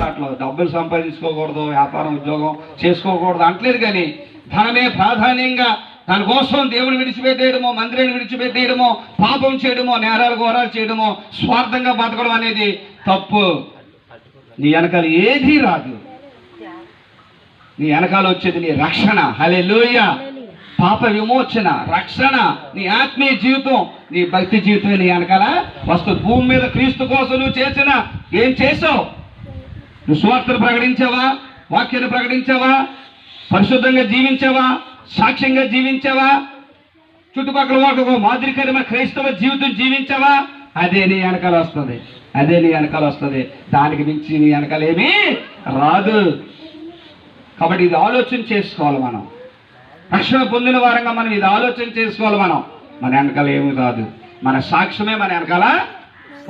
మాట్లాడలో డబ్బులు సంపాదించుకోకూడదు, వ్యాపారం ఉద్యోగం చేసుకోకూడదు అంటలేదు. కానీ ధనమే ప్రాధాన్యంగా దానికోసం దేవుని విడిచిపెట్టేయడమో, మందిరాన్ని విడిచిపెట్టేయడమో, పాపం చేయడమో, నేరాలు ఘోరాలు చేయడమో, స్వార్థంగా బతకడం అనేది తప్పు. నీ వెనకాల ఏదీ రాదు. నీ వెనకాల వచ్చేది నీ రక్షణ. హల్లెలూయా. పాప విమోచన, రక్షణ, నీ ఆత్మీయ జీవితం, నీ భక్తి జీవితం నీ వెనకాల వస్తుంది. భూమి మీద క్రీస్తు కోసం నువ్వు చేసిన ఏం చేసావు? నువ్వు సువార్తను ప్రకటించావా? వాక్యాన్ని ప్రకటించావా? పరిశుద్ధంగా జీవించావా? సాక్ష్యంగా జీవించావా? చుట్టుపక్కల వాళ్ళకు మాదిరికరమైన క్రైస్తవ జీవితం జీవించావా? అదే నీ వెనకాల వస్తుంది. అదే నీ వెనకాల వస్తుంది. దానికి మించి నీ వెనకాల ఏమీ రాదు. కాబట్టి ఇది ఆలోచన చేసుకోవాలి. మనం రక్షణ పొందిన వారంగా మనం ఇది ఆలోచన చేసుకోవాలి. మన వెనకాల ఏమీ రాదు. మన సాక్ష్యమే మన వెనకాల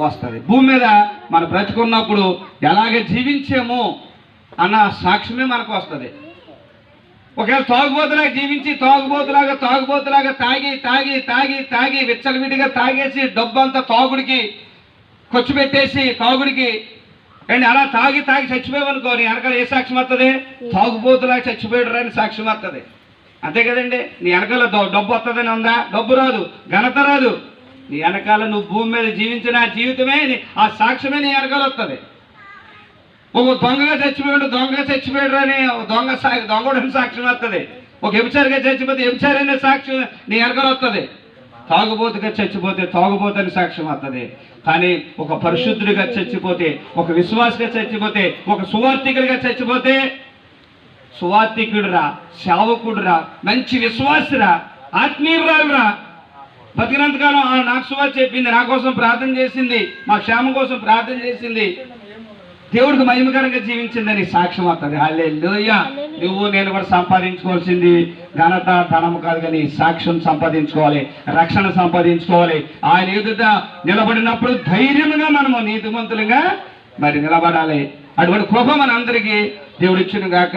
వస్తుంది. భూమి మీద మనం బ్రతుకున్నప్పుడు ఎలాగ జీవించాము అన్న సాక్ష్యమే మనకు వస్తుంది. ఒకవేళ తాగుబోతులాగా జీవించి తాగుబోతులాగా తాగి తాగి తాగి తాగి విచ్చలవిడిగా తాగేసి డబ్బంతా తాగుడికి ఖర్చు పెట్టేసి తాగుడికి అండ్ అలా తాగి తాగి చచ్చిపోయామనుకో, నీ వెనకాల ఏ సాక్ష్యం వస్తుంది? తాగుబోతులాగా చచ్చిపోయాడు అని సాక్ష్యం వస్తుంది. అంతే కదండి. నీ వెనకాల డబ్బు వస్తుందని ఉందా? డబ్బు రాదు, ఘనత రాదు. నీ వెనకాల నువ్వు భూమి మీద జీవించిన ఆ జీవితమే, ఆ సాక్ష్యమే నీ వెనకాల వస్తుంది. ఒక దొంగగా చచ్చిపోయాడు అని దొంగడని సాక్ష్యం వస్తుంది. ఒక వ్యభిచారిగా చచ్చిపోతే వ్యభిచారి అనే సాక్ష్యం నీ వెనకాల వస్తుంది. తాగుబోతుగా చచ్చిపోతే తాగుబోతని సాక్ష్యం వస్తుంది. కానీ ఒక పరిశుద్ధుడిగా చచ్చిపోతే, ఒక విశ్వాసగా చచ్చిపోతే, ఒక సువార్థికుడిగా చచ్చిపోతే, సువార్థికుడురా, సేవకుడురా, మంచి విశ్వాసురా, ఆత్మీయురాలురా, బతికినంతకాలం నాకు సువార్త చెప్పింది, నా కోసం ప్రార్థన చేసింది, మా క్షేమం కోసం ప్రార్థన చేసింది, దేవుడికి మహిమకరంగా జీవించిందని సాక్ష్యం వస్తుంది. హల్లెలూయా. నువ్వు నేను కూడా సంపాదించుకోవాల్సింది ఘనత, ధనము కాదు, కానీ సాక్ష్యం సంపాదించుకోవాలి, రక్షణ సంపాదించుకోవాలి. ఆయన ఎదుట నిలబడినప్పుడు ధైర్యంగా మనము నీతిమంతులుగా మరి నిలబడాలి. అటువంటి కృప మన అందరికీ దేవుడు ఇచ్చును గాక.